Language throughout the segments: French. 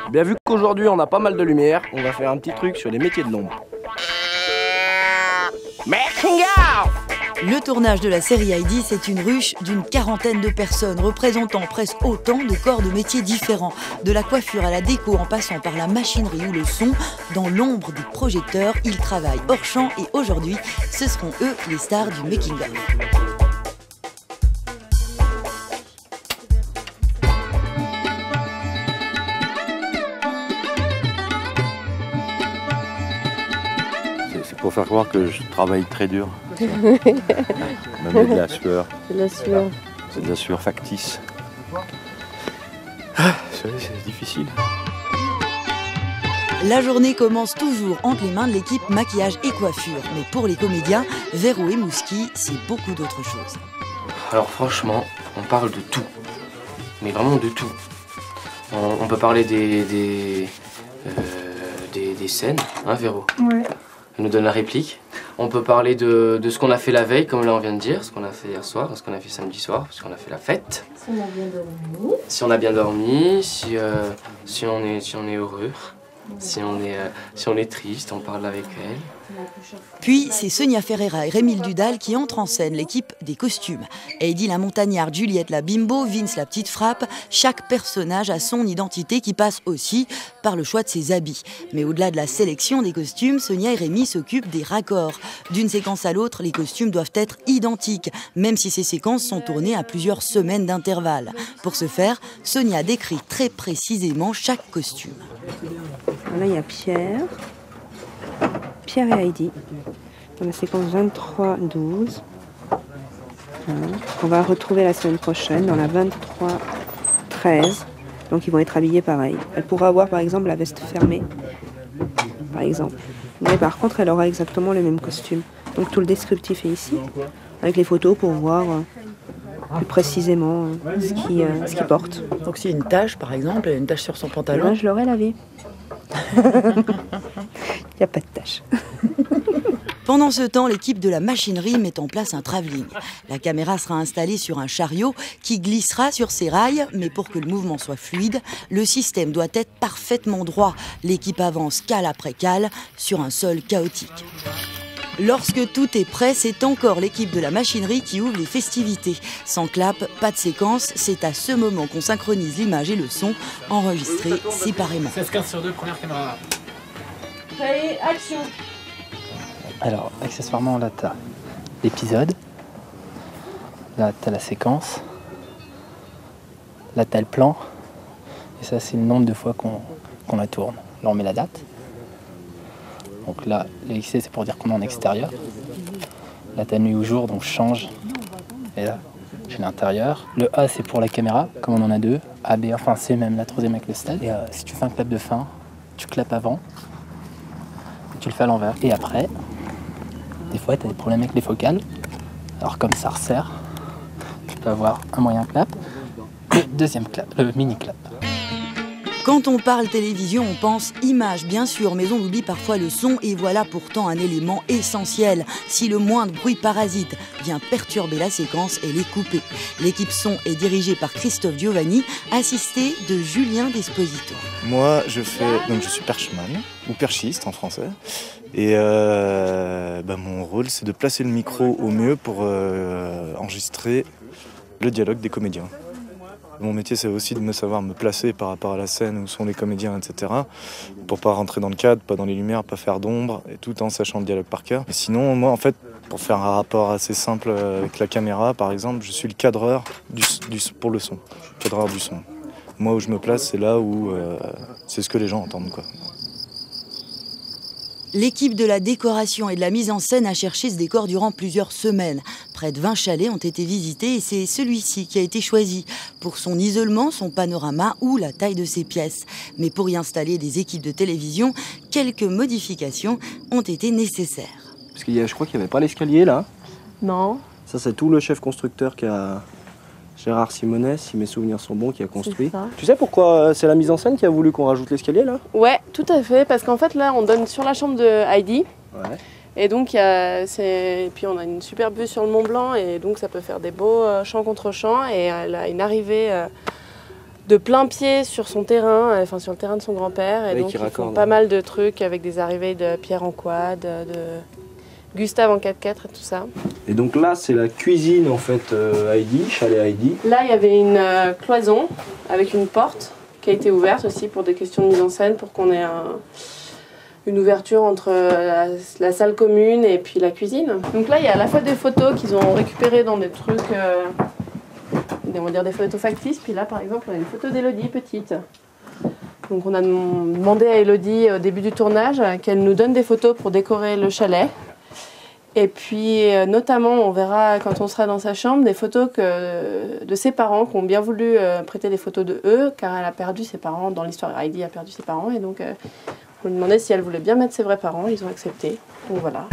Bien vu qu'aujourd'hui on a pas mal de lumière, on va faire un petit truc sur les métiers de l'ombre. Making of! Le tournage de la série Heidi, c'est une ruche d'une quarantaine de personnes, représentant presque autant de corps de métiers différents. De la coiffure à la déco, en passant par la machinerie ou le son, dans l'ombre des projecteurs, ils travaillent hors champ et aujourd'hui, ce seront eux les stars du making-of. C'est pour faire croire que je travaille très dur. On met de la sueur. C'est de la sueur. C'est de la sueur factice. C'est difficile. La journée commence toujours entre les mains de l'équipe maquillage et coiffure. Mais pour les comédiens, Véro et Mouski, c'est beaucoup d'autres choses. Alors franchement, on parle de tout. Mais vraiment de tout. On peut parler des scènes, hein Véro? Ouais. Elle nous donne la réplique. On peut parler de ce qu'on a fait la veille, comme là on vient de dire, ce qu'on a fait hier soir, ce qu'on a fait samedi soir, ce qu'on a fait la fête. Si on a bien dormi. Si on a bien dormi, si on est heureux, si on est triste, on parle avec elle. Puis, c'est Sonia Ferreira et Rémile Dudal qui entrent en scène l'équipe des costumes. Heidi la montagnarde, Juliette la bimbo, Vince la petite frappe. Chaque personnage a son identité qui passe aussi par le choix de ses habits. Mais au-delà de la sélection des costumes, Sonia et Rémi s'occupent des raccords. D'une séquence à l'autre, les costumes doivent être identiques, même si ces séquences sont tournées à plusieurs semaines d'intervalle. Pour ce faire, Sonia décrit très précisément chaque costume. Là, il y a Pierre et Heidi, dans la séquence 23-12. On va retrouver la semaine prochaine, dans la 23-13. Donc ils vont être habillés pareil. Elle pourra avoir par exemple la veste fermée, par exemple. Mais par contre, elle aura exactement le même costume. Donc tout le descriptif est ici, avec les photos pour voir plus précisément ce qu'il porte. Donc s'il y a une tache, par exemple, une tache sur son pantalon. Là, je l'aurais lavé. Il n'y a pas de tache. Pendant ce temps, l'équipe de la machinerie met en place un travelling. La caméra sera installée sur un chariot qui glissera sur ses rails, mais pour que le mouvement soit fluide, le système doit être parfaitement droit. L'équipe avance cale après cale sur un sol chaotique. Lorsque tout est prêt, c'est encore l'équipe de la machinerie qui ouvre les festivités. Sans clap, pas de séquence, c'est à ce moment qu'on synchronise l'image et le son, enregistrés séparément. 16-15 sur 2, première caméra. Allez, action! Alors, accessoirement, là, t'as l'épisode. Là, t'as la séquence. Là, t'as le plan. Et ça, c'est le nombre de fois qu'on la tourne. Là, on met la date. Donc là, l'ellipse, c'est pour dire qu'on est en extérieur. Là, t'as nuit ou jour, donc je change. Et là, j'ai l'intérieur. Le A, c'est pour la caméra, comme on en a deux. A, B, enfin C, même la troisième avec le stade. Et si tu fais un clap de fin, tu clapes avant. Tu le fais à l'envers. Et après, des fois, tu as des problèmes avec les focales. Alors comme ça resserre, tu peux avoir un moyen clap, le deuxième clap, le mini clap. Quand on parle télévision, on pense image, bien sûr, mais on oublie parfois le son, et voilà pourtant un élément essentiel. Si le moindre bruit parasite vient perturber la séquence, elle est coupée. L'équipe son est dirigée par Christophe Giovanni, assisté de Julien Desposito. Moi, je suis perchman, ou perchiste en français. Et mon rôle, c'est de placer le micro au mieux pour enregistrer le dialogue des comédiens. Mon métier, c'est aussi de me savoir me placer par rapport à la scène où sont les comédiens, etc. Pour pas rentrer dans le cadre, pas dans les lumières, pas faire d'ombre, et tout en sachant le dialogue par cœur. Et sinon, moi, en fait, pour faire un rapport assez simple avec la caméra, par exemple, je suis le cadreur pour le son, cadreur du son. Moi, où je me place, c'est là où c'est ce que les gens entendent, quoi. L'équipe de la décoration et de la mise en scène a cherché ce décor durant plusieurs semaines. Près de 20 chalets ont été visités et c'est celui-ci qui a été choisi pour son isolement, son panorama ou la taille de ses pièces. Mais pour y installer des équipes de télévision, quelques modifications ont été nécessaires. Parce qu'il y a, je crois qu'il n'y avait pas l'escalier là. Non. Ça, c'est tout le chef constructeur qui a... Gérard Simonet, si mes souvenirs sont bons, qui a construit. Tu sais pourquoi c'est la mise en scène qui a voulu qu'on rajoute l'escalier là? Ouais, tout à fait, parce qu'en fait là on donne sur la chambre de Heidi. Ouais. Et donc puis on a une superbe vue sur le Mont Blanc et donc ça peut faire des beaux champs contre champs et elle a une arrivée de plein pied sur son terrain, enfin sur le terrain de son grand-père. Et donc ils font pas mal de trucs avec des arrivées de Pierre en quad, de Gustave en 4x4 et tout ça. Et donc là, c'est la cuisine en fait, Heidi, chalet Heidi. Là, il y avait une cloison avec une porte qui a été ouverte aussi pour des questions de mise en scène, pour qu'on ait une ouverture entre la salle commune et puis la cuisine. Donc là, il y a à la fois des photos qu'ils ont récupérées dans des trucs, on va dire des photos factices. Puis là, par exemple, on a une photo d'Élodie petite. Donc on a demandé à Élodie au début du tournage qu'elle nous donne des photos pour décorer le chalet. Et puis notamment, on verra quand on sera dans sa chambre des photos de ses parents qui ont bien voulu prêter des photos de eux, car elle a perdu ses parents, dans l'histoire Heidi a perdu ses parents, et donc on lui demandait si elle voulait bien mettre ses vrais parents, ils ont accepté, donc voilà.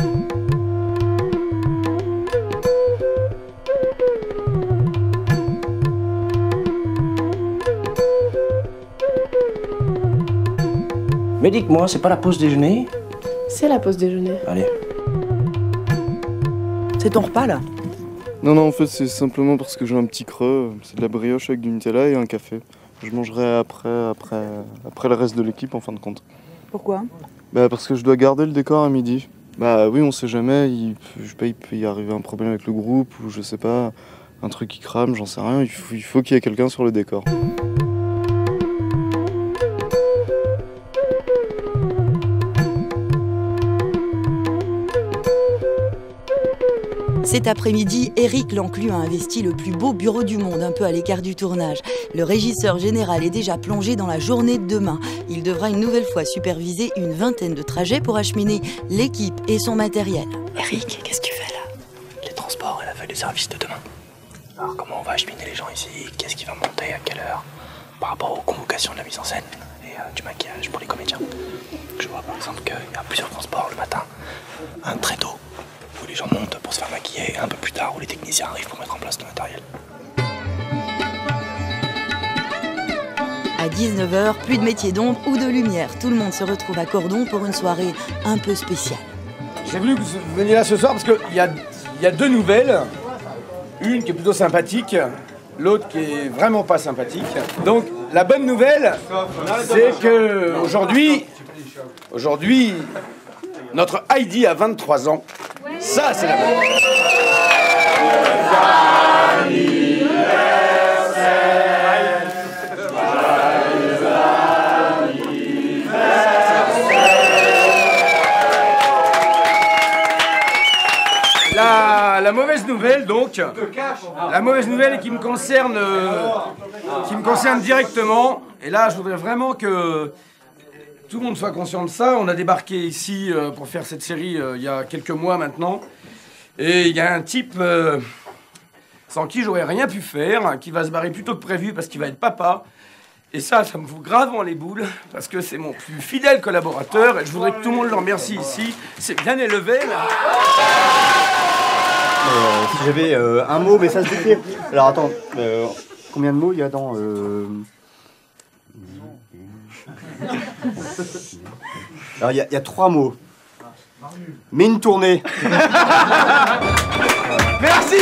Mais dites-moi, c'est pas la pause déjeuner? C'est la pause déjeuner. Allez. C'est ton repas là? Non, en fait, c'est simplement parce que j'ai un petit creux. C'est de la brioche avec du Nutella et un café. Je mangerai après le reste de l'équipe en fin de compte. Pourquoi? Bah parce que je dois garder le décor à midi. Bah oui, on sait jamais, il peut y arriver un problème avec le groupe ou je sais pas, un truc qui crame, j'en sais rien. Il faut qu'il y ait quelqu'un sur le décor. Cet après-midi, Éric Lanclus a investi le plus beau bureau du monde, un peu à l'écart du tournage. Le régisseur général est déjà plongé dans la journée de demain. Il devra une nouvelle fois superviser une vingtaine de trajets pour acheminer l'équipe et son matériel. Éric, qu'est-ce que tu fais là? Les transports et la feuille de service de demain. Alors comment on va acheminer les gens ici? Qu'est-ce qui va monter? À quelle heure? Par rapport aux convocations de la mise en scène et du maquillage pour les comédiens. Je vois par exemple qu'il y a plusieurs transports le matin. Un très tôt, où les gens montent pour se faire maquiller, et un peu plus tard où les techniciens arrivent pour mettre en place le matériel. À 19h, plus de métier d'ombre ou de lumière. Tout le monde se retrouve à Cordon pour une soirée un peu spéciale. J'ai voulu que vous veniez là ce soir parce qu'il y a deux nouvelles. Une qui est plutôt sympathique, l'autre qui est vraiment pas sympathique. Donc la bonne nouvelle, c'est que aujourd'hui, notre Heidi a 23 ans. Ça, c'est la bonne nouvelle. La mauvaise nouvelle, donc, la mauvaise nouvelle est qui me concerne directement. Et là, je voudrais vraiment que tout le monde soit conscient de ça. On a débarqué ici pour faire cette série il y a quelques mois maintenant. Et il y a un type sans qui j'aurais rien pu faire, qui va se barrer plus tôt que prévu parce qu'il va être papa. Et ça me fout grave en les boules, parce que c'est mon plus fidèle collaborateur. Et je voudrais que tout le monde le remercie ici. C'est bien élevé, là. Si j'avais un mot, mais ça se décrit. Alors attends, combien de mots il y a dans... Alors il y a 3 mots. Mais une tournée. Merci.